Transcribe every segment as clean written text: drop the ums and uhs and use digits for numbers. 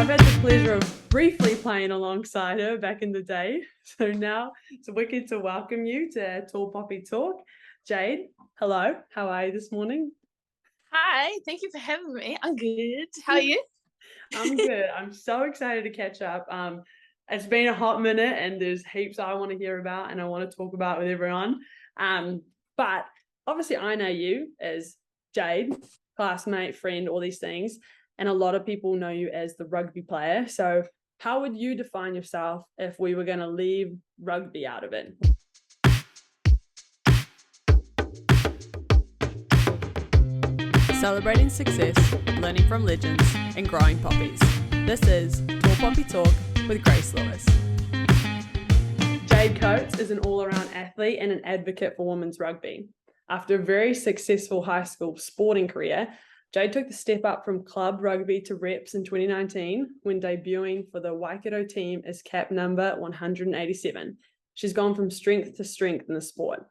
I've had the pleasure of briefly playing alongside her back in the day. So now it's wicked to welcome you to Tall Poppy Talk. Jade, hello. How are you this morning? Hi, thank you for having me. I'm good. How are you? I'm good. I'm so excited to catch up. It's been a hot minute and there's heaps I want to hear about and I want to talk about with everyone. But obviously I know you as Jade, classmate, friend, all these things. And a lot of people know you as the rugby player. So how would you define yourself if we were going to leave rugby out of it? Celebrating success, learning from legends, and growing poppies. This is Tall Poppy Talk with Grace Lewis. Jade Coates is an all-around athlete and an advocate for women's rugby. After a very successful high school sporting career, Jade took the step up from club rugby to reps in 2019 when debuting for the Waikato team as cap number 187. She's gone from strength to strength in the sport.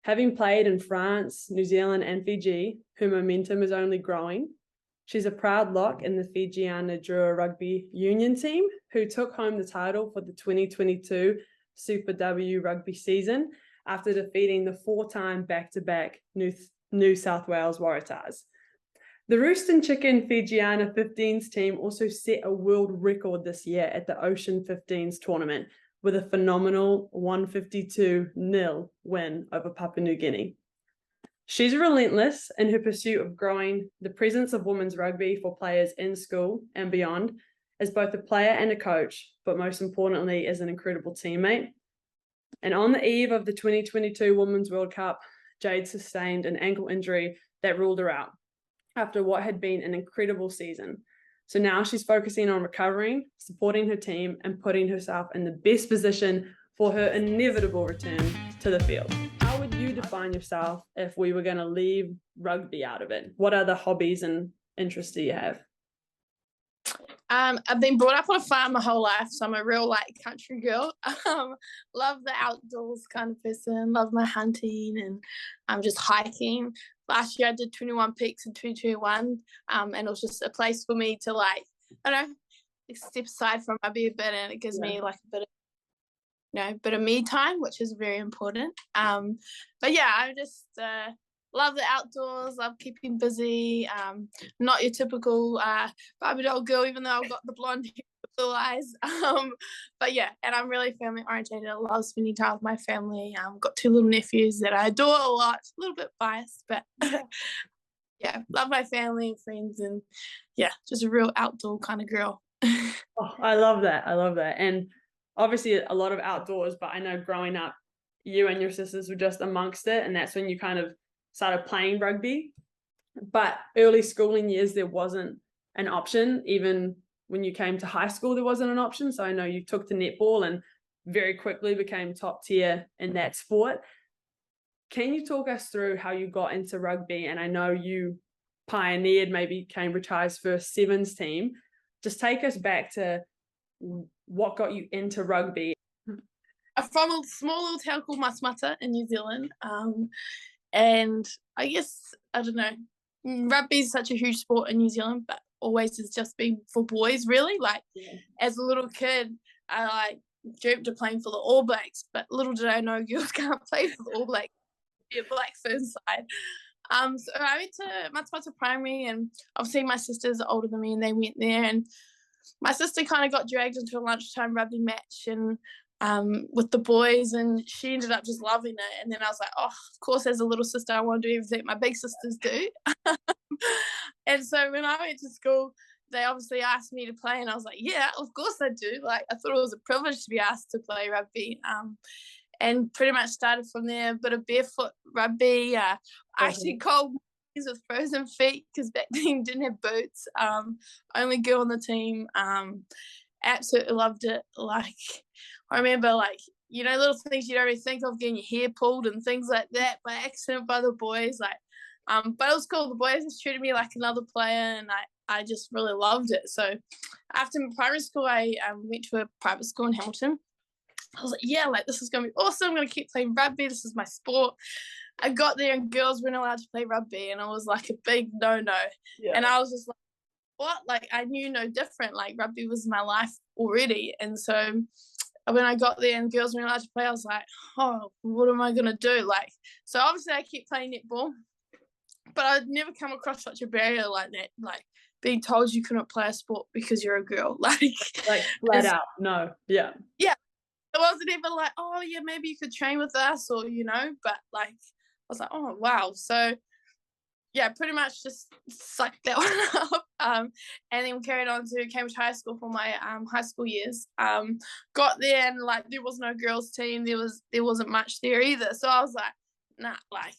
Having played in France, New Zealand, and Fiji, her momentum is only growing. She's a proud lock in the Fijiana Drua Rugby Union team, who took home the title for the 2022 Super W rugby season after defeating the four-time back-to-back New South Wales Waratahs. The Roost and Chicken Fijiana 15s team also set a world record this year at the Ocean 15s tournament with a phenomenal 152-0 win over Papua New Guinea. She's relentless in her pursuit of growing the presence of women's rugby for players in school and beyond, as both a player and a coach, but most importantly, as an incredible teammate. And on the eve of the 2022 Women's World Cup, Jade sustained an ankle injury that ruled her out after what had been an incredible season. So now she's focusing on recovering, supporting her team, and putting herself in the best position for her inevitable return to the field. How would you define yourself if we were going to leave rugby out of it? What other hobbies and interests do you have? I've been brought up on a farm my whole life, so I'm a real country girl. Love the outdoors kind of person. Love my hunting and just hiking. Last year I did 21 peaks in 2021, and it was just a place for me to I don't know, step aside from rugby a bit, and it gives me a bit of me time, which is very important. But yeah, I just love the outdoors, love keeping busy. Not your typical Barbie doll girl, even though I've got the blonde hair with blue eyes. But yeah, and I'm really family orientated. I love spending time with my family. Got two little nephews that I adore a lot. A little bit biased, but yeah, love my family and friends, and yeah, just a real outdoor kind of girl. Oh, I love that. I love that. And obviously a lot of outdoors, but I know growing up, you and your sisters were just amongst it, and that's when you kind of started playing rugby. But early schooling years, there wasn't an option. Even when you came to high school, there wasn't an option. So I know you took to netball and very quickly became top tier in that sport. Can you talk us through how you got into rugby? And I know you pioneered maybe Cambridge High's first sevens team. Just take us back to what got you into rugby. I'm from a small little town called Masmata in New Zealand. And I guess, I don't know, rugby is such a huge sport in New Zealand, but always has just been for boys, really. As a little kid, I dreamt of playing for the All Blacks, but little did I know girls can't play for the All Blacks. Be a black first side. So I went to Matamata Primary, and obviously my sisters are older than me, and they went there, and my sister kind of got dragged into a lunchtime rugby match and with the boys, and she ended up just loving it. And then I was like, oh, of course, as a little sister, I want to do everything my big sisters do. And so when I went to school, they obviously asked me to play, and I was like, yeah, of course I do. I thought it was a privilege to be asked to play rugby. And pretty much started from there. A bit of barefoot rugby. I actually called with frozen feet because back then didn't have boots. Only girl on the team. Absolutely loved it. I remember little things you don't really think of, getting your hair pulled and things like that by accident by the boys. But it was cool. The boys just treated me like another player, and I just really loved it. So after primary school, I went to a private school in Hamilton. I was like, yeah, this is going to be awesome. I'm going to keep playing rugby. This is my sport. I got there and girls weren't allowed to play rugby, and it was like a big no-no. Yeah. And I was just like, what? Like, I knew no different. Like, rugby was my life already. And so when I got there and girls weren't allowed to play, I was like, oh, what am I going to do? Like, so obviously I kept playing netball, but I'd never come across such a barrier like that. Like, being told you couldn't play a sport because you're a girl. Like flat out, no. Yeah. Yeah. It wasn't even like, oh, yeah, maybe you could train with us or, but like, I was like, oh, wow. So, yeah, pretty much just sucked that one up. And then carried on to Cambridge High School for my high school years. Got there and like there was no girls team. There wasn't much there either. So I was like, nah, like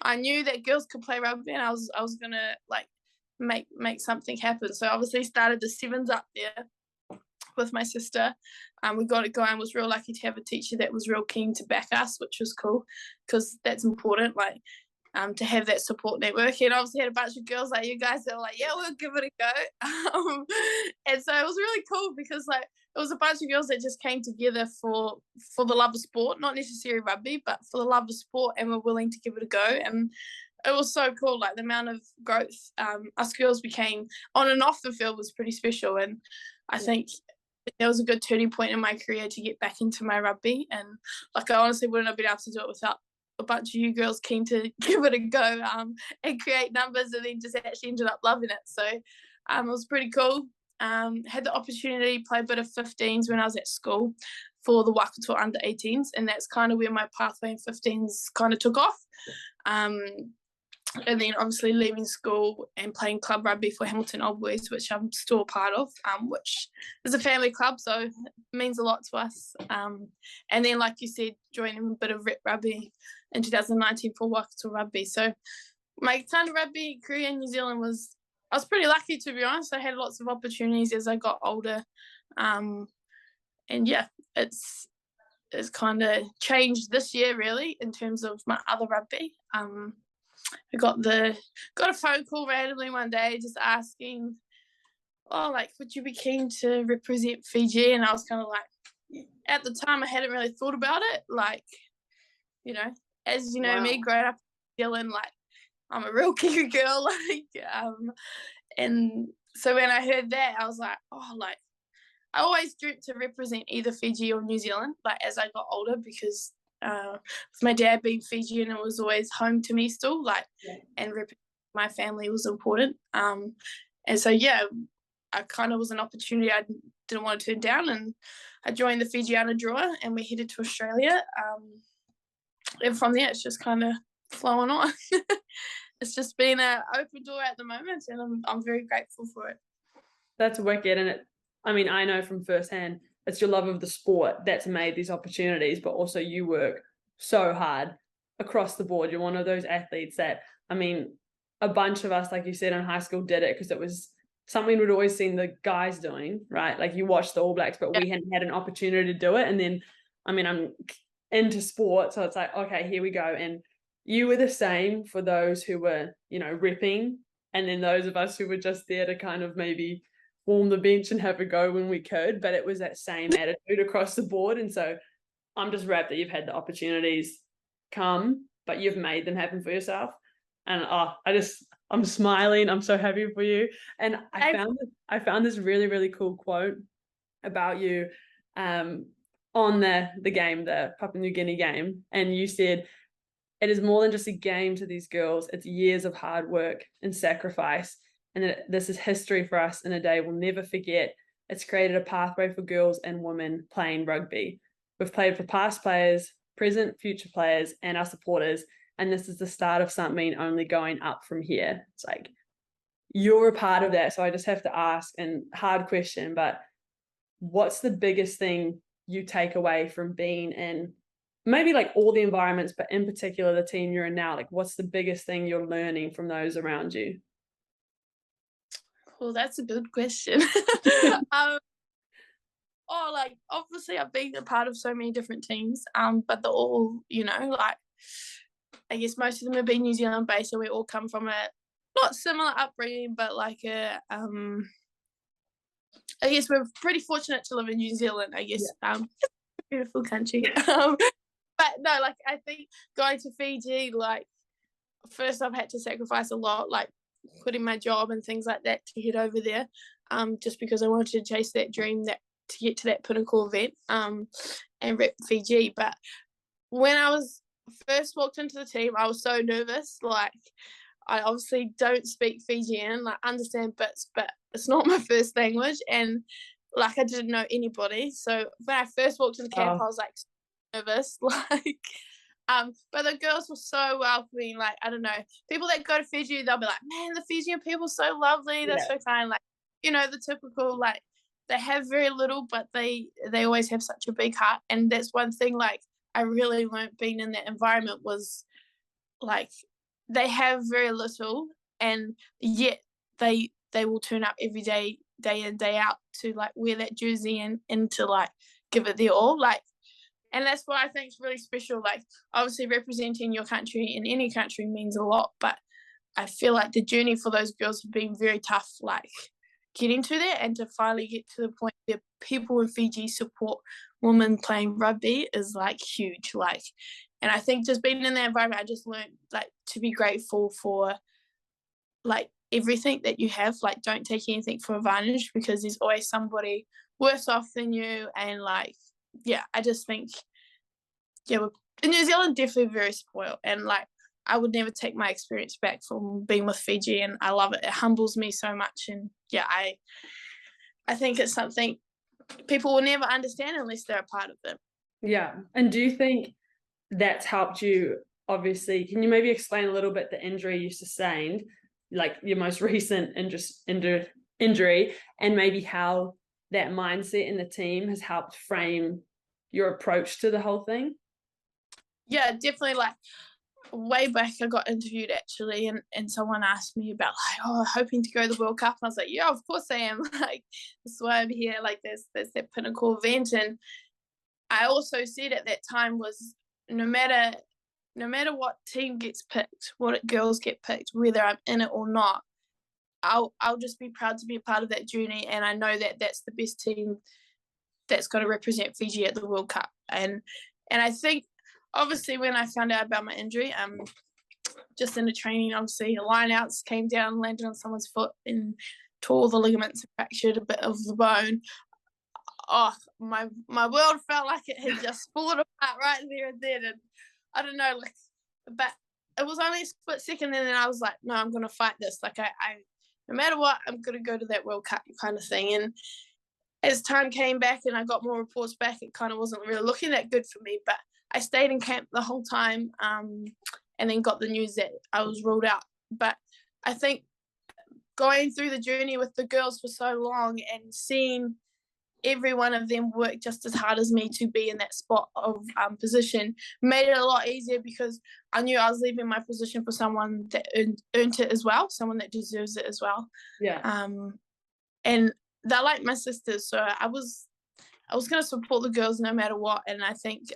I knew that girls could play rugby and I was gonna like make something happen. So obviously started the sevens up there with my sister. We got it going. Was real lucky to have a teacher that was real keen to back us, which was cool because that's important. Like to have that support network. And obviously had a bunch of girls like you guys that were like, yeah, we'll give it a go. And so it was really cool because like it was a bunch of girls that just came together for the love of sport, not necessarily rugby, but for the love of sport and were willing to give it a go. And it was so cool. Like the amount of growth us girls became on and off the field was pretty special. And I think that was a good turning point in my career to get back into my rugby. And like I honestly wouldn't have been able to do it without a bunch of you girls keen to give it a go and create numbers, and then just actually ended up loving it. So it was pretty cool. Had the opportunity to play a bit of 15s when I was at school for the Waikato under 18s, and that's kind of where my pathway in 15s kind of took off. And then obviously leaving school and playing club rugby for Hamilton Old Boys, which I'm still a part of, which is a family club, so it means a lot to us. And then, like you said, joining a bit of rep rugby in 2019 for Waikato Rugby. So my kind of rugby career in New Zealand I was pretty lucky, to be honest. I had lots of opportunities as I got older. And yeah, it's kind of changed this year, really, in terms of my other rugby. I got a phone call randomly one day just asking, oh, like, would you be keen to represent Fiji? And I was kind of like, at the time I hadn't really thought about it. Like, as you know, me growing up in New Zealand, like, I'm a real Kiwi girl. Like, and so when I heard that, I was like, oh, like, I always dreamt to represent either Fiji or New Zealand, like, as I got older, because with my dad being Fijian, it was always home to me still, like, and representing my family was important. And so, yeah, I kind of was an opportunity I didn't want to turn down, and I joined the Fijiana Drua, and we headed to Australia. And from there, it's just kind of flowing on. It's just been an open door at the moment, and I'm very grateful for it. That's wicked. And I know from firsthand, it's your love of the sport that's made these opportunities, but also you work so hard across the board. You're one of those athletes that, a bunch of us, like you said, in high school did it because it was something we'd always seen the guys doing, right? Like you watched the All Blacks, but we hadn't had an opportunity to do it. And then, I'm into sport, so it's like, okay, here we go. And you were the same for those who were, repping, and then those of us who were just there to kind of maybe warm the bench and have a go when we could, but it was that same attitude across the board. And so I'm just wrapped that you've had the opportunities come, but you've made them happen for yourself. And I'm smiling. I'm so happy for you. And I found this really, really cool quote about you on the game, the Papua New Guinea game. And you said, it is more than just a game to these girls. It's years of hard work and sacrifice. And this is history for us in a day we'll never forget. It's created a pathway for girls and women playing rugby. We've played for past players, present, future players, and our supporters. And this is the start of something only going up from here. It's like, you're a part of that. So I just have to ask, and hard question, but what's the biggest thing you take away from being in maybe like all the environments, but in particular the team you're in now? Like, what's the biggest thing you're learning from those around you? Well, that's a good question. Like, obviously I've been a part of so many different teams, but they're all, like, I guess most of them have been New Zealand based, so we all come from a not similar upbringing, but like I guess we're pretty fortunate to live in New Zealand, I guess. Beautiful country. But no, like, I think going to Fiji, like, first I've had to sacrifice a lot, like quitting my job and things like that to head over there, just because I wanted to chase that dream that to get to that pinnacle event and rep Fiji. But when I was first walked into the team, I was so nervous. Like, I obviously don't speak Fijian, like understand bits, but it's not my first language, and like I didn't know anybody. So when I first walked in the camp, I was like nervous, like. But the girls were so welcoming. Like, I don't know, people that go to Fiji, they'll be like, man, the Fijian people are so lovely. They're so kind. Like, you know, the typical, like, they have very little, but they always have such a big heart. And that's one thing, like, I really learned being in that environment was, like, they have very little, and yet they will turn up every day, day in, day out to, like, wear that jersey and to, like, give it their all. Like, and that's what I think is really special. Like, obviously representing your country in any country means a lot, but I feel like the journey for those girls have been very tough, like getting to that, and to finally get to the point where people in Fiji support women playing rugby is like huge. Like, and I think just being in that environment, I just learned like to be grateful for like everything that you have. Like, don't take anything for advantage, because there's always somebody worse off than you. And like, yeah, I just think, yeah, in New Zealand, definitely very spoiled. And like, I would never take my experience back from being with Fiji, and I love it. It humbles me so much. And yeah, I think it's something people will never understand unless they're a part of them. Yeah. And do you think that's helped you? Obviously, can you maybe explain a little bit the injury you sustained, like your most recent injury, and maybe how that mindset in the team has helped frame your approach to the whole thing? Yeah, definitely. Like, way back, I got interviewed actually, and someone asked me about like, oh, hoping to go to the World Cup. And I was like, yeah, of course I am. Like, that's why I'm here. Like, there's that pinnacle event. And I also said at that time was no matter what team gets picked, what girls get picked, whether I'm in it or not, I'll just be proud to be a part of that journey. And I know that that's the best team that's going to represent Fiji at the World Cup. And I think, obviously, when I found out about my injury, just in the training, obviously, a line outs came down, landed on someone's foot, and tore the ligaments, fractured a bit of the bone. Oh, my world felt like it had just fallen apart right there and then. And I don't know, like, but it was only a split second, and then I was like, no, I'm going to fight this. Like, I no matter what, I'm going to go to that World Cup kind of thing. And as time came back and I got more reports back, it kind of wasn't really looking that good for me. But I stayed in camp the whole time, and then got the news that I was ruled out. But I think going through the journey with the girls for so long and seeing every one of them work just as hard as me to be in that spot of position made it a lot easier, because I knew I was leaving my position for someone that earned it as well, someone that deserves it as well. Yeah. And they're like my sisters, so I was going to support the girls no matter what. And I think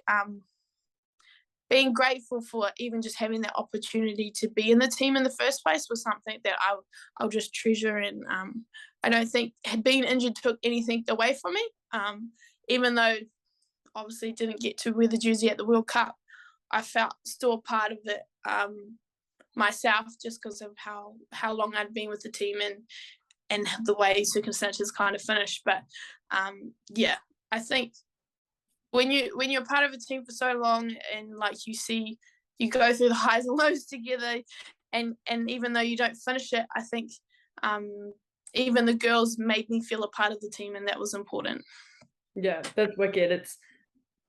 being grateful for even just having that opportunity to be in the team in the first place was something that I'll just treasure. And I don't think being injured took anything away from me. Even though obviously didn't get to wear the jersey at the World Cup, I felt still a part of it myself, just because of how long I'd been with the team and the way circumstances kind of finished. But yeah, I think when you're part of a team for so long, and like you go through the highs and lows together, and even though you don't finish it, I think even the girls made me feel a part of the team, and that was important. Yeah, that's wicked.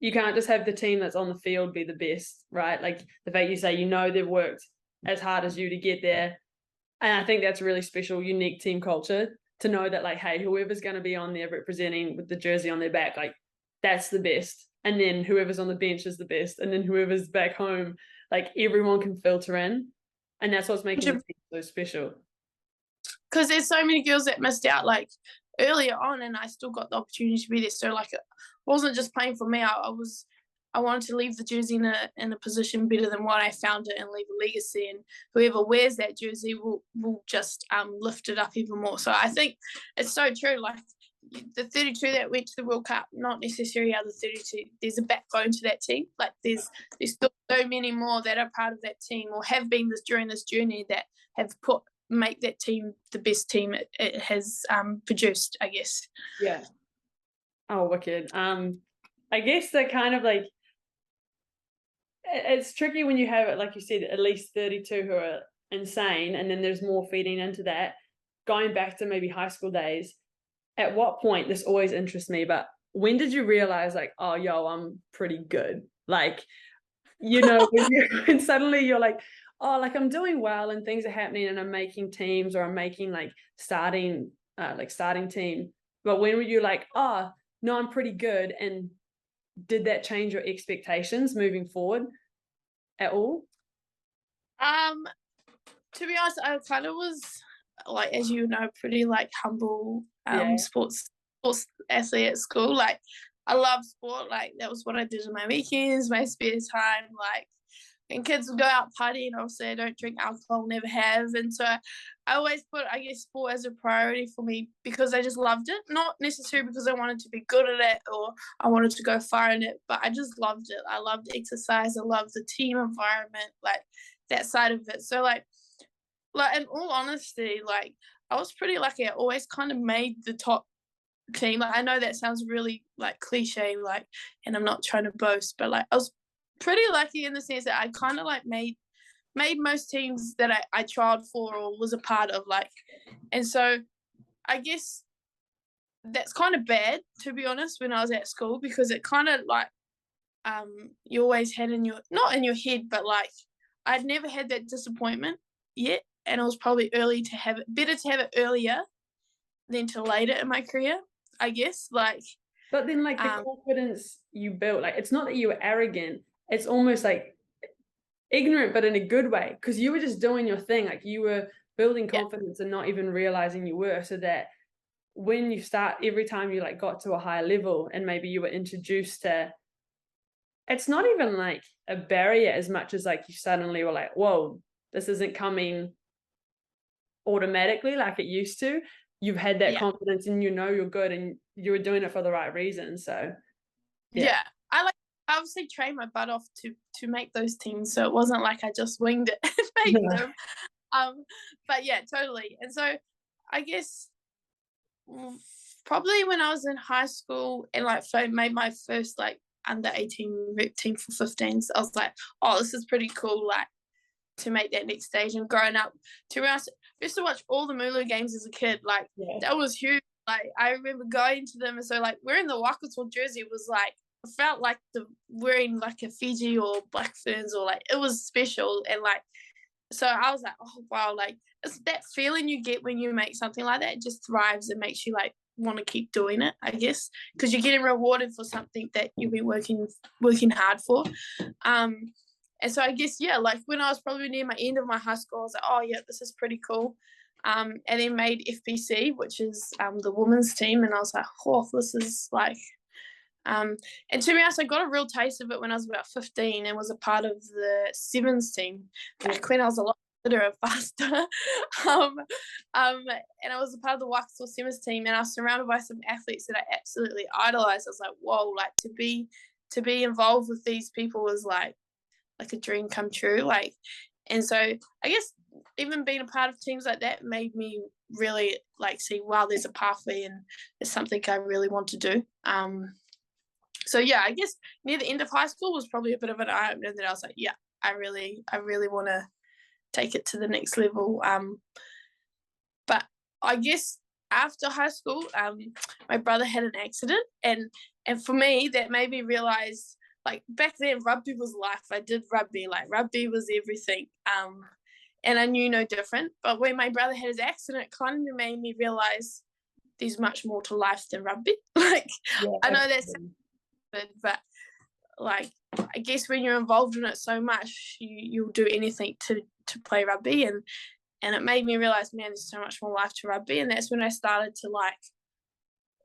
You can't just have the team that's on the field be the best, right? Like the fact you say, they've worked as hard as you to get there. And I think that's a really special, unique team culture to know that, like, hey, whoever's going to be on there representing with the jersey on their back, like, that's the best. And then whoever's on the bench is the best. And then whoever's back home, like, everyone can filter in. And that's what's making the team so special. Because there's so many girls that missed out, like, earlier on, and I still got the opportunity to be there. So, like, it wasn't just playing for me. I wanted to leave the jersey in a position better than what I found it, and leave a legacy. And whoever wears that jersey will just lift it up even more. So I think it's so true. Like, the 32 that went to the World Cup, not necessarily other 32. There's a backbone to that team. Like, there's still so many more that are part of that team, or have been during this journey, that have put make that team the best team it has produced, I guess. Yeah. Oh, wicked. I guess they're kind of like, it's tricky when you have, like you said, at least 32 who are insane, and then there's more feeding into that. Going back to maybe high school days, at what point, this always interests me, but when did you realize, like, oh, yo, I'm pretty good? Like, you know, when suddenly you're like, oh, like I'm doing well and things are happening and I'm making teams, or I'm making like starting team. But when were you like, oh, no, I'm pretty good? And did that change your expectations moving forward at all? To be honest, I kind of was, like, as you know, pretty like humble sports athlete at school. Like, I love sport. Like, that was what I did in my weekends, my spare time. Like, when kids would go out partying, obviously I don't drink alcohol, never have. And so I always put, I guess, sport as a priority for me because I just loved it. Not necessarily because I wanted to be good at it or I wanted to go far in it, but I just loved it. I loved exercise. I loved the team environment, like that side of it. So like in all honesty, like I was pretty lucky. I always kind of made the top team. Like, I know that sounds really like cliche, like, and I'm not trying to boast, but like I was pretty lucky in the sense that I kind of like made most teams that I trialed for or was a part of, like, and so I guess that's kind of bad, to be honest, when I was at school, because it kind of like you always had in your, not in your head, but like I'd never had that disappointment yet, and it was probably better to have it earlier than to later in my career, I guess. Like, but then like the confidence you built, like it's not that you were arrogant, it's almost like ignorant, but in a good way, because you were just doing your thing. Like, you were building confidence and not even realizing you were, so that when you start, every time you like got to a higher level and maybe you were introduced to, it's not even like a barrier as much as like you suddenly were like, whoa, this isn't coming automatically like it used to. You've had that confidence and you know you're good and you were doing it for the right reason. So I obviously trained my butt off to make those teams, so it wasn't like I just winged it and made them. But yeah, totally. And so I guess probably when I was in high school and like made my first like under 18 rep team for 15s, I was like, oh, this is pretty cool, like, to make that next stage. And growing up, to be honest, I used to watch all the Mulu games as a kid. Like, that was huge. Like, I remember going to them, and so like wearing the Wakato jersey was like, I felt like wearing like a Fiji or Black Ferns, or like it was special. And like, so I was like, oh wow, like it's that feeling you get when you make something like that. It just thrives and makes you like want to keep doing it, I guess, because you're getting rewarded for something that you've been working hard for. And so I guess, like when I was probably near my end of my high school, I was like, oh yeah, this is pretty cool. And then made FPC, which is the women's team, and I was like, oh, this is like, and to be honest, I got a real taste of it when I was about 15 and was a part of the sevens team back when I was a lot fitter and faster. And I was a part of the Wakato sevens team, and I was surrounded by some athletes that I absolutely idolized. I was like, whoa, like to be involved with these people was like a dream come true. Like, and so I guess even being a part of teams like that made me really like see, wow, there's a pathway and it's something I really want to do. So yeah, I guess near the end of high school was probably a bit of an eye opener that I was like, yeah, I really want to take it to the next level. But I guess after high school, my brother had an accident, and for me that made me realize, like, back then rugby was life. I did rugby, like rugby was everything. And I knew no different. But when my brother had his accident, it kind of made me realize there's much more to life than rugby. Like, I know that's, but like, I guess when you're involved in it so much, you'll do anything to play rugby. And it made me realize, man, there's so much more life to rugby. And that's when I started to like,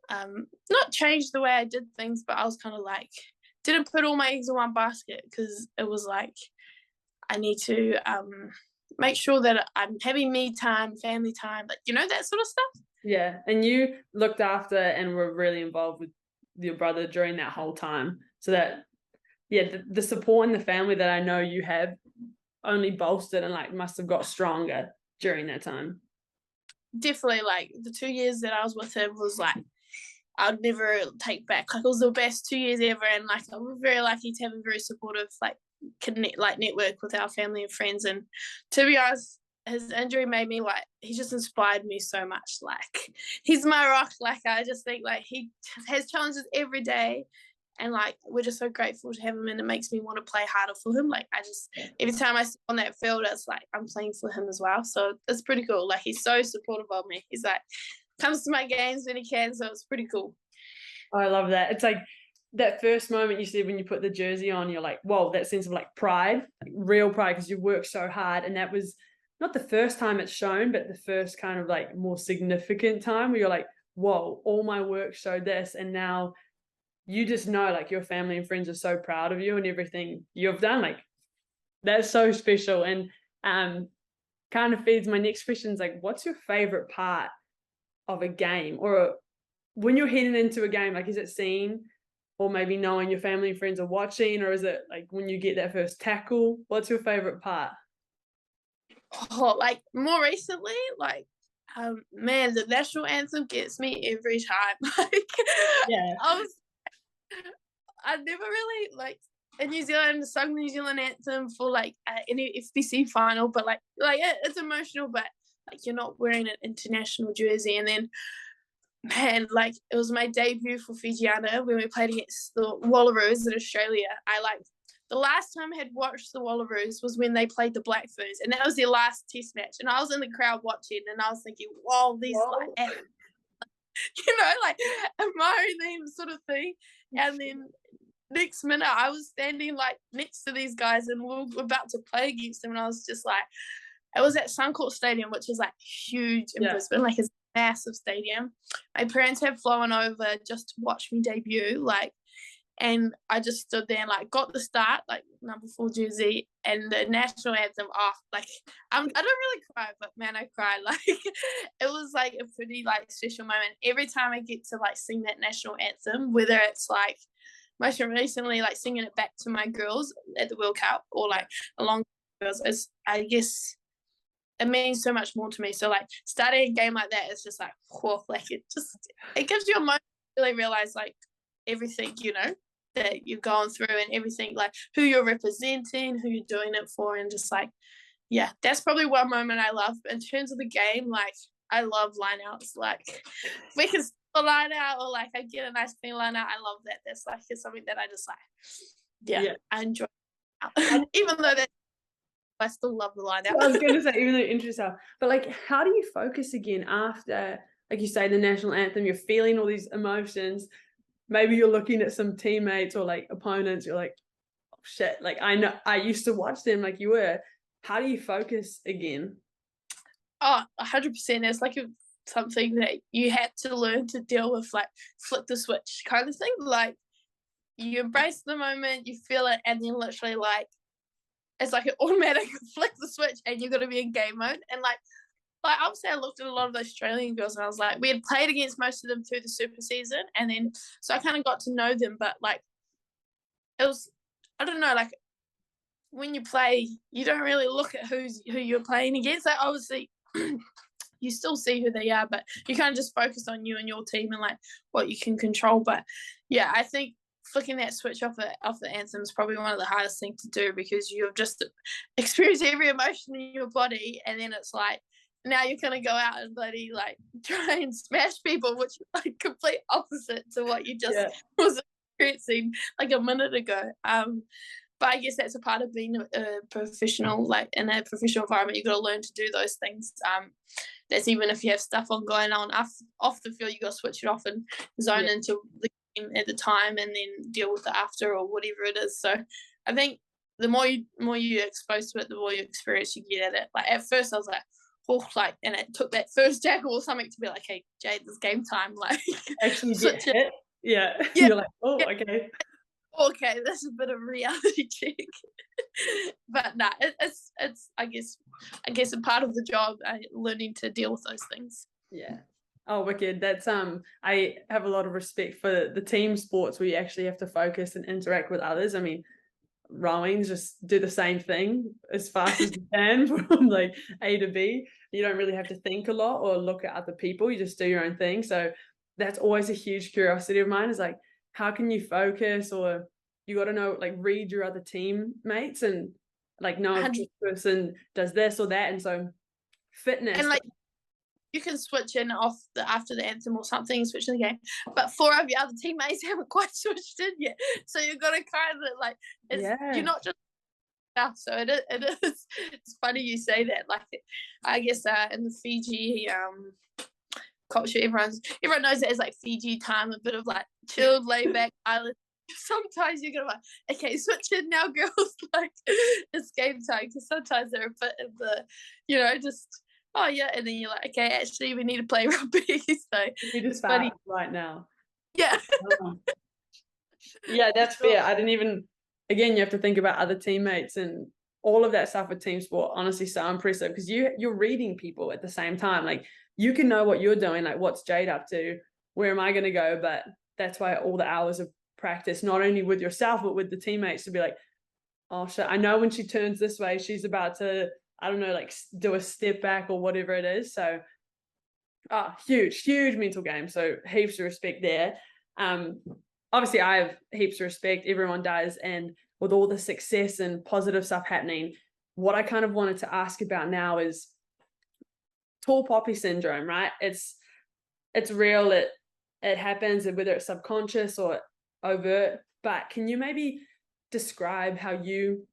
not change the way I did things, but I was kind of like, didn't put all my eggs in one basket, because it was like, I need to make sure that I'm having me time, family time, like, you know, that sort of stuff. Yeah. And you looked after and were really involved with your brother during that whole time. So that, the support in the family that I know you have only bolstered and like must have got stronger during that time? Definitely, like, the 2 years that I was with him was, like, I'd never take back. Like, it was the best 2 years ever, and, like, I'm very lucky to have a very supportive, like, network with our family and friends. And to be honest, his injury made me, like, he just inspired me so much. Like, he's my rock. Like, I just think, like, he has challenges every day, and, like, we're just so grateful to have him, and it makes me want to play harder for him. Like, I just, every time I step on that field, it's like I'm playing for him as well. So it's pretty cool. Like, he's so supportive of me. He's like, comes to my games when he can, so it's pretty cool. Oh, I love that. It's like that first moment you said when you put the jersey on, you're like, whoa, that sense of like pride, like real pride, because you've worked so hard. And that was not the first time it's shown, but the first kind of like more significant time where you're like, whoa, all my work showed this. And now you just know like your family and friends are so proud of you and everything you've done. Like, that's so special. And kind of feeds my next question is like, what's your favorite part of a game? Or when you're heading into a game, like, is it seeing or maybe knowing your family and friends are watching, or is it like when you get that first tackle? What's your favorite part? Oh, like, more recently, like, man, the national anthem gets me every time. Like, Yeah. I never really, like, in New Zealand sung the New Zealand anthem for like any FBC final, but like it's emotional, but like you're not wearing an international jersey. And then, man, like, it was my debut for Fijiana when we played against the Wallaroos in Australia. The last time I had watched the Wallaroos was when they played the Black Ferns, and that was their last test match. And I was in the crowd watching, and I was thinking, whoa, these like, like admiring them sort of thing. And then next minute I was standing like next to these guys, and we were about to play against them, and I was just like, it was at Suncorp Stadium, which is like huge in Brisbane, like it's a massive stadium. My parents had flown over just to watch me debut, like, and I just stood there and like got the start, like number 4 jersey, and the national anthem off. Like, I don't really cry, but man, I cried. Like, it was like a pretty like special moment. Every time I get to like sing that national anthem, whether it's like most recently like singing it back to my girls at the World Cup, or like along with girls, it's, I guess it means so much more to me. So like starting a game like that is just like, whoa, like it gives you a moment to really realize like everything, that you're going through, and everything, like who you're representing, who you're doing it for, and just like, yeah, that's probably one moment I love. In terms of the game, like, I love lineouts. Like, if we can a line out, or like I get a nice clean line out, I love that. That's like, it's something that I just like, I enjoy. Even though that, I still love the line out. I was going to say, even though interesting, but like, how do you focus again after, like you say, the national anthem? You're feeling all these emotions. Maybe you're looking at some teammates or like opponents. You're like, oh shit! Like, I know I used to watch them like you were. How do you focus again? Oh, 100%. It's like something that you had to learn to deal with, like flip the switch kind of thing. Like, you embrace the moment, you feel it, and then literally like it's like an automatic flick the switch, and you're gonna be in game mode. And like obviously I looked at a lot of the Australian girls, and I was like, we had played against most of them through the super season, and then so I kind of got to know them. But like, it was, I don't know, like when you play, you don't really look at who you're playing against. Like, obviously you still see who they are, but you kind of just focus on you and your team and like what you can control. But yeah, I think flicking that switch off the anthem is probably one of the hardest things to do, because you've just experienced every emotion in your body, and then it's like, now you're gonna go out and bloody like try and smash people, which is like complete opposite to what you just was experiencing like a minute ago. But I guess that's a part of being a professional, like in a professional environment. You've got to learn to do those things. That's even if you have stuff going on off the field, you got to switch it off and zone into the game at the time, and then deal with it after, or whatever it is. So I think the more you expose to it, the more you experience you get at it. Like, at first I was like, oh, like, and it took that first tackle or something to be like, hey, Jade, it's game time. Like, actually get hit. Yeah. You're like, oh, okay, that's a bit of a reality check. But nah, it's I guess a part of the job, learning to deal with those things. Yeah. Oh, wicked. That's I have a lot of respect for the team sports where you actually have to focus and interact with others. I mean, rowing, just do the same thing as fast as you can from like A to B. you don't really have to think a lot or look at other people. You just do your own thing. So that's always a huge curiosity of mine, is like, how can you focus, or you got to know, like, read your other teammates and like know if this person does this or that. And so fitness. And like, you can switch in after the anthem or something, switch in the game. But 4 of your other teammates haven't quite switched in yet. So you've got to kind of like, you're not just stuff. So it is. It's funny you say that. Like, I guess in the Fiji culture, everyone knows it as like Fiji time, a bit of like chilled, laid back island. Sometimes you're gonna like, okay, switch in now, girls. Like, it's game time, because sometimes they're a bit of the, just, oh yeah, and then you're like, okay, actually we need to play rugby. So you just funny right now. Yeah. Yeah, that's fair. I didn't even, again, you have to think about other teammates and all of that stuff with team sport. Honestly, so impressive, because you're reading people at the same time. Like, you can know what you're doing, like, what's Jade up to, where am I going to go? But that's why all the hours of practice, not only with yourself but with the teammates, to be like, oh shit, I know when she turns this way she's about to, I don't know, like do a step back or whatever it is. So huge mental game. So heaps of respect there. Obviously I have heaps of respect, everyone does, and with all the success and positive stuff happening, what I kind of wanted to ask about now is tall poppy syndrome, right? It's real, it happens, whether it's subconscious or overt. But can you maybe describe how you,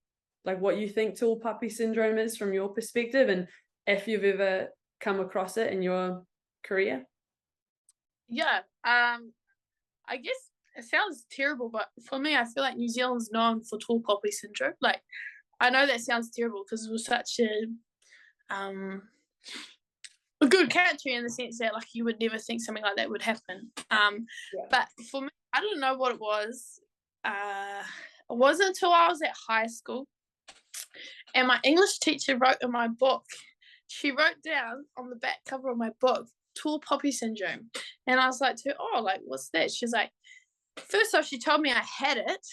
like, what you think tall poppy syndrome is from your perspective, and if you've ever come across it in your career? Yeah, I guess it sounds terrible, but for me, I feel like New Zealand's known for tall poppy syndrome. Like, I know that sounds terrible because it was such a good country in the sense that, like, you would never think something like that would happen. But for me, I don't know what it was. It wasn't until I was at high school, and my English teacher wrote in my book. She wrote down on the back cover of my book, tall poppy syndrome, and I was like, "Oh, like, what's that?" She's like, first off, she told me I had it,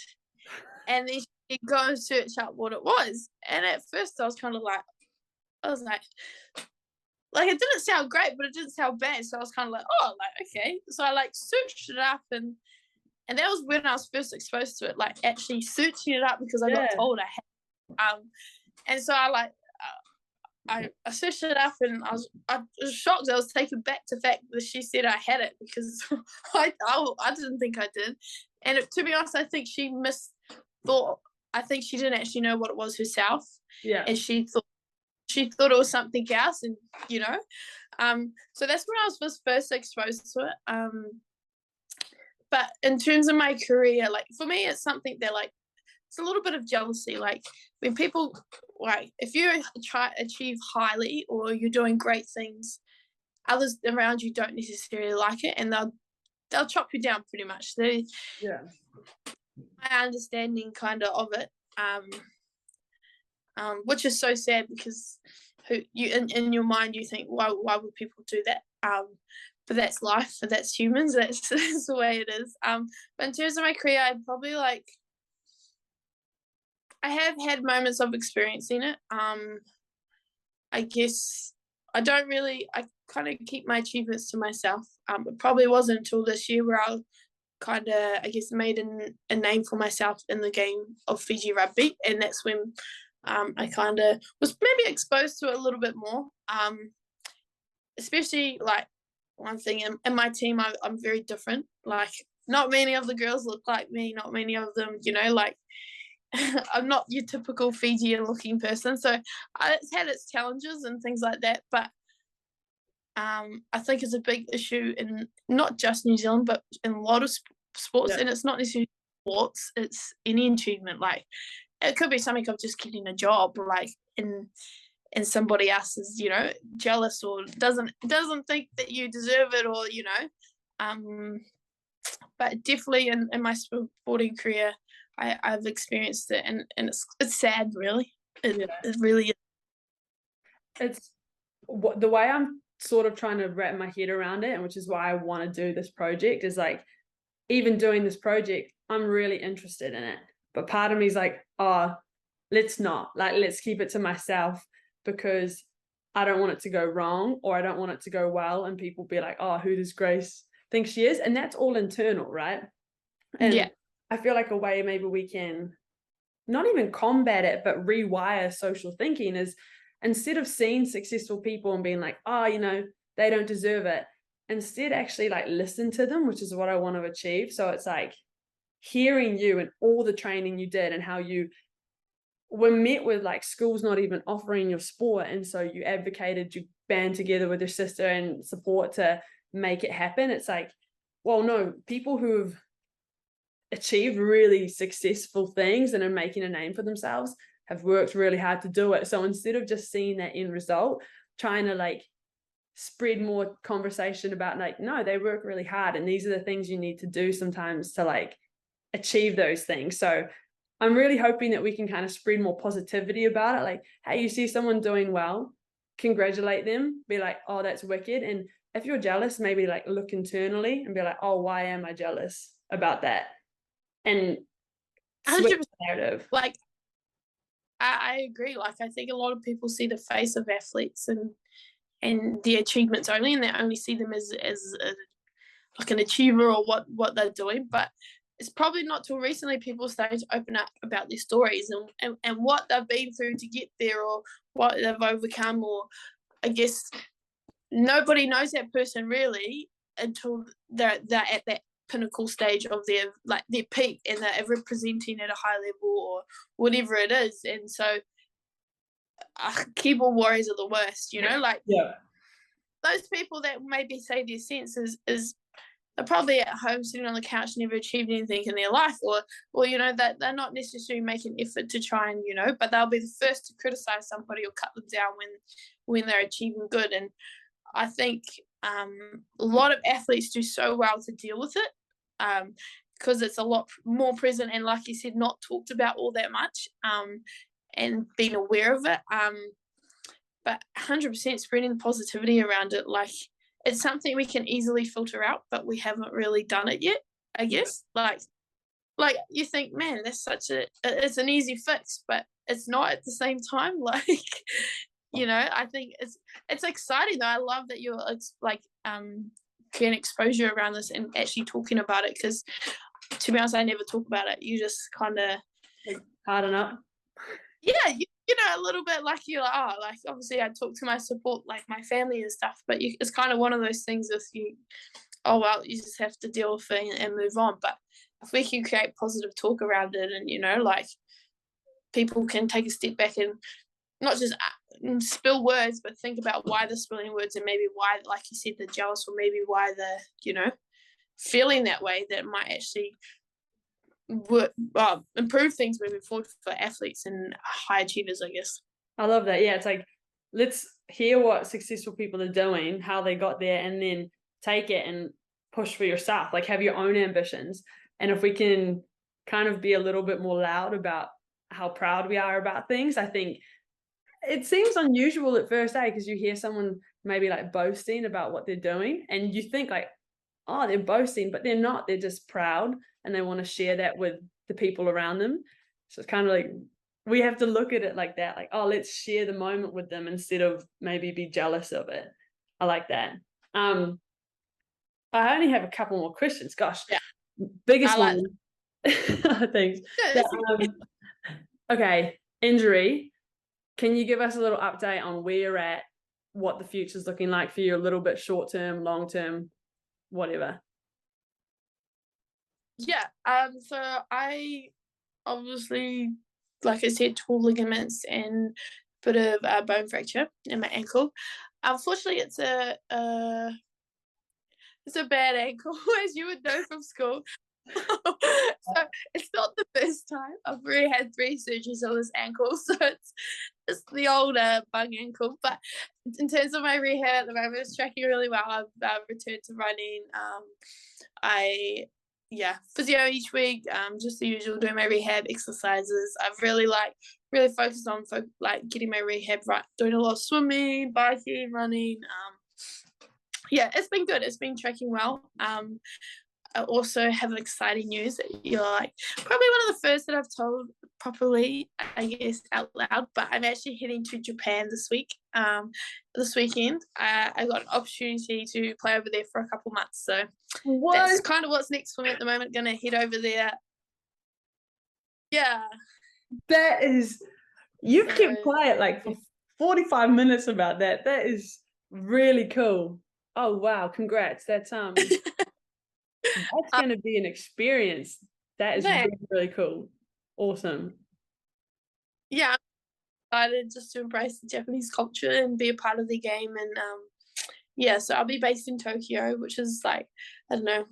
and then she'd go and search up what it was. And at first, I was like, it didn't sound great, but it didn't sound bad. So I was kind of like, oh, like, okay. So I like searched it up, and that was when I was first exposed to it, like actually searching it up, because I got told I had. And so I searched it up, and I was shocked. I was taken back to the fact that she said I had it, because I didn't think I did. And to be honest, I think she misthought. I think she didn't actually know what it was herself. Yeah. And she thought it was something else, and so that's when I was first exposed to it. But in terms of my career, like, for me, it's something that, like, it's a little bit of jealousy. Like, when people, like, if you try to achieve highly or you're doing great things, others around you don't necessarily like it, and they'll chop you down pretty much. My understanding kind of it, which is so sad, because in your mind you think, why would people do that? But that's life, but that's humans. That's the way it is. But in terms of my career, I'd probably, like, I have had moments of experiencing it. I guess I kind of keep my achievements to myself. It probably wasn't until this year where I kind of, I guess, made a name for myself in the game of Fiji rugby, and that's when I kind of was maybe exposed to it a little bit more. Especially, like, one thing in my team, I'm very different. Like, not many of the girls look like me. Not many of them, like, I'm not your typical Fijian looking person. So it's had its challenges and things like that. But I think it's a big issue in not just New Zealand, but in a lot of sports. Yeah. And it's not necessarily sports, it's any achievement. Like, it could be something of just getting a job, like, and somebody else is, jealous or doesn't think that you deserve it, or, but definitely in my sporting career, I've experienced it, and it's sad, really. It really is. It's the way I'm sort of trying to wrap my head around it, and which is why I want to do this project, is like, even doing this project, I'm really interested in it, but part of me is like, oh, let's not, like, let's keep it to myself, because I don't want it to go wrong, or I don't want it to go well, and people be like, oh, who does Grace think she is? And that's all internal, right? And I feel like a way maybe we can not even combat it, but rewire social thinking is, instead of seeing successful people and being like, oh, you know, they don't deserve it, instead actually like listen to them, which is what I want to achieve. So it's like hearing you and all the training you did and how you were met with like schools not even offering your sport, and so you advocated, you band together with your sister and support to make it happen. It's like, well, no, people who have achieved really successful things and are making a name for themselves have worked really hard to do it. So instead of just seeing that end result, trying to like spread more conversation about like, no, they work really hard and these are the things you need to do sometimes to like achieve those things. So I'm really hoping that we can kind of spread more positivity about it. Like, hey, you see someone doing well, congratulate them, be like, oh, that's wicked. And if you're jealous, maybe like look internally and be like, oh, why am I jealous about that? And switch the narrative. Like, I agree. Like, I think a lot of people see the face of athletes and the achievements only, and they only see them as like an achiever or what they're doing. But it's probably not till recently people started to open up about their stories and what they've been through to get there, or what they've overcome, or I guess nobody knows that person really until they're at that pinnacle stage of their peak, and they're representing at a high level or whatever it is. And so keyboard warriors are the worst, you know, like those people that maybe say their sense is they're probably at home sitting on the couch, never achieved anything in their life, or you know, that they're not necessarily making effort to try and, you know, but they'll be the first to criticize somebody or cut them down when they're achieving good. And I think a lot of athletes do so well to deal with it, because it's a lot more present and, like you said, not talked about all that much, and being aware of it. But 100% spreading the positivity around it, like, it's something we can easily filter out, but we haven't really done it yet, I guess. Like you think, man, that's it's an easy fix, but it's not at the same time. Like, you know, I think it's exciting though. I love that you're like getting exposure around this and actually talking about it, because to be honest, I never talk about it. You just kind of harden up. Yeah, you know, a little bit like you're like, oh, like obviously I talk to my support, like my family and stuff, but it's kind of one of those things with you, oh, well, you just have to deal with it and move on. But if we can create positive talk around it, and, you know, like people can take a step back and not just spill words, but think about why they're spilling words, and maybe why, like you said, they're jealous, or maybe why they're, you know, feeling that way, that might actually improve things moving forward for athletes and high achievers, I guess. I love that. Yeah, it's like, let's hear what successful people are doing, how they got there, and then take it and push for yourself. Like, have your own ambitions. And if we can kind of be a little bit more loud about how proud we are about things, I think it seems unusual at first, because you hear someone maybe like boasting about what they're doing, and you think like, oh, they're boasting, but they're not. They're just proud, and they want to share that with the people around them. So it's kind of like, we have to look at it like that, like, oh, let's share the moment with them instead of maybe be jealous of it. I like that. I only have a couple more questions. Gosh, biggest one. Thanks. Okay, injury. Can you give us a little update on where you're at, what the future's looking like for you, a little bit short term, long term, whatever? Yeah. So I obviously, like I said, tore ligaments and a bit of bone fracture in my ankle. Unfortunately, it's a bad ankle, as you would know from school. So it's not the first time. I've already had 3 surgeries on this ankle, so it's the old bug ankle. But in terms of my rehab at the moment, it's tracking really well. I've returned to running. Physio each week, just the usual, doing my rehab exercises. I've really focused on getting my rehab right, doing a lot of swimming, biking, running. It's been good. It's been tracking well. I also have exciting news that you're like probably one of the first that I've told properly, I guess, out loud. But I'm actually heading to Japan this weekend. I got an opportunity to play over there for a couple months, so that's kind of what's next for me at the moment. Gonna head over there. Yeah, that is. You kept quiet like for 45 minutes about that. That is really cool. Oh wow, congrats. That's going to be an experience. That is really, really cool. Awesome. Yeah, I'm excited just to embrace the Japanese culture and be a part of the game. And yeah, so I'll be based in Tokyo, which is like, I don't know,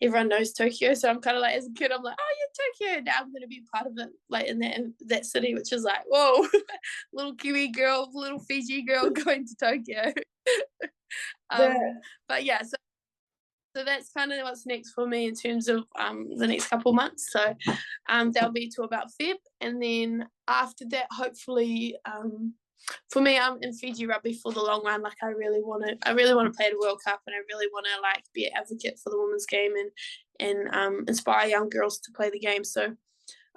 everyone knows Tokyo. So I'm kind of like, as a kid, I'm like, oh yeah, Tokyo. Now I'm going to be part of it, like in that city, which is like, whoa, little Kiwi girl, little Fiji girl going to Tokyo. But yeah, so that's kind of what's next for me in terms of the next couple of months. So that'll be to about Feb, and then after that, hopefully, for me, I'm in Fiji rugby for the long run. Like I really want to play the World Cup, and I really want to like be an advocate for the women's game and inspire young girls to play the game. So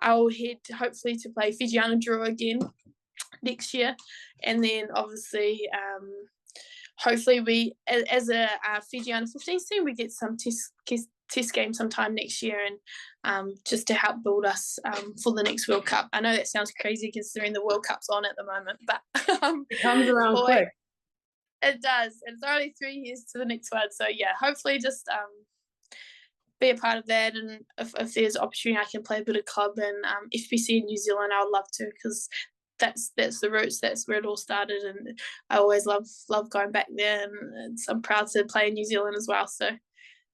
I'll head hopefully to play Fijiana Drua again next year, and then obviously. Hopefully we, as a Fijiana 15s team, we get some test games sometime next year, and just to help build us for the next World Cup. I know that sounds crazy considering the World Cup's on at the moment, but it comes around quick. It does. It's only 3 years to the next one, so yeah, hopefully just be a part of that, and if there's opportunity, I can play a bit of club and FPC in New Zealand. I would love to, because that's the roots. That's where it all started, and I always love going back there, and I'm proud to play in New Zealand as well. So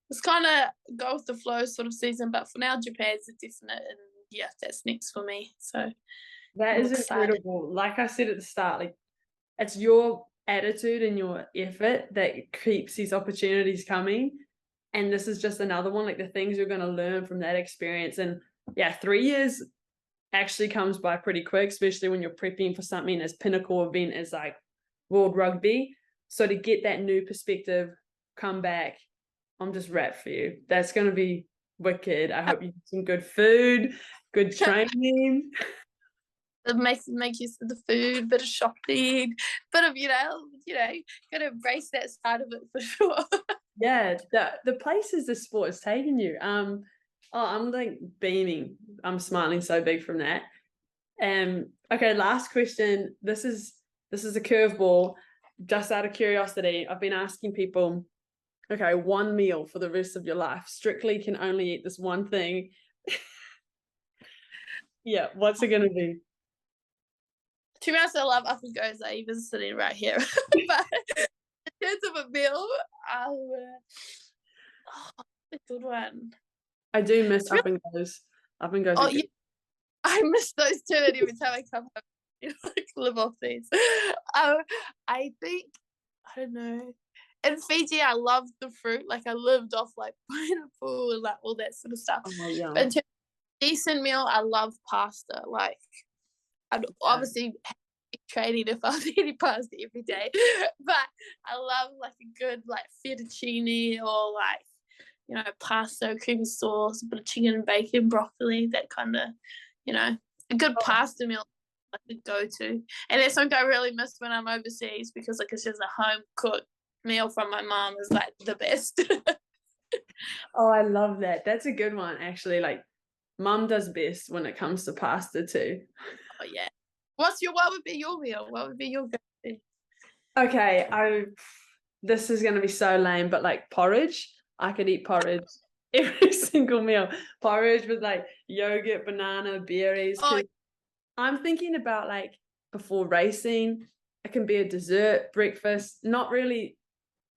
it's kind of go with the flow sort of season, but for now Japan's a definite, and yeah, that's next for me. So that is incredible. Like I said at the start, like it's your attitude and your effort that keeps these opportunities coming, and this is just another one. Like the things you're going to learn from that experience, and yeah, 3 years actually comes by pretty quick, especially when you're prepping for something as pinnacle event as like World Rugby. So to get that new perspective, come back, I'm just wrapped for you. That's going to be wicked. I hope you get some good food, good training. Make use of the food, bit of shopping, bit of gotta embrace that side of it for sure. Yeah, the places the sport has taken you. I'm like beaming. I'm smiling so big from that. Okay, last question. This is a curveball. Just out of curiosity, I've been asking people, okay, one meal for the rest of your life. Strictly can only eat this one thing. Yeah, what's it gonna be? To be honest, I love up and goes. I even sitting right here. But in terms of a meal, a good one. I do miss up and goes. Up and goes. Oh, yeah. I miss those too, and every time I come home, like live off these. I think, I don't know. In Fiji, I love the fruit. Like I lived off like pineapple and like all that sort of stuff. Oh, yeah. But in terms of decent meal, I love pasta. Like I'd obviously be trading if I was eating pasta every day, but I love like a good like fettuccine or like pasta, cream sauce, a bit of chicken and bacon, broccoli, that kind of, a good pasta meal like a go-to. And that's something I really miss when I'm overseas, because like it's just a home cooked meal from my mom is like the best. Oh, I love that. That's a good one, actually. Like mum does best when it comes to pasta too. Oh yeah. What would be your meal? What would be your go-to? Okay, this is gonna be so lame, but like porridge. I could eat porridge every single meal. Porridge with like yogurt, banana, berries. Oh, I'm thinking about like before racing, it can be a dessert, breakfast, not really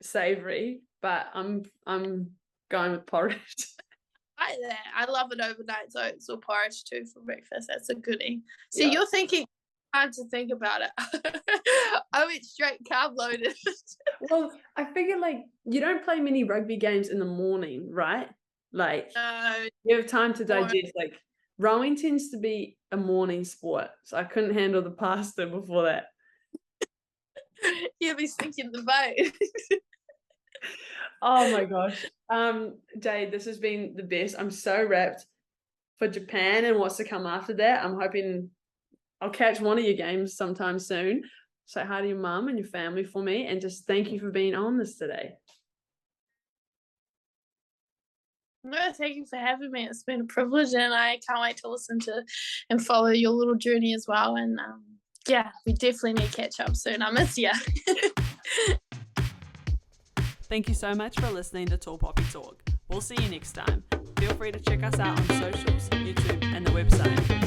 savory, but I'm going with porridge. I love it overnight oats or porridge too for breakfast. That's a goodie. So Yeah. You're thinking time to think about it. I went straight carb loaded. Well, I figure like you don't play many rugby games in the morning, right? Like you have time to digest. Like rowing tends to be a morning sport, so I couldn't handle the pasta before that. You'll be sinking the boat. Oh my gosh. Jade, this has been the best. I'm so wrapped for Japan and what's to come after that. I'm hoping I'll catch one of your games sometime soon. Say hi to your mum and your family for me, and just thank you for being on this today. No, thank you for having me. It's been a privilege, and I can't wait to listen to and follow your little journey as well. And yeah, we definitely need to catch up soon. I miss you. Thank you so much for listening to Tall Poppy Talk. We'll see you next time. Feel free to check us out on socials, YouTube, and the website.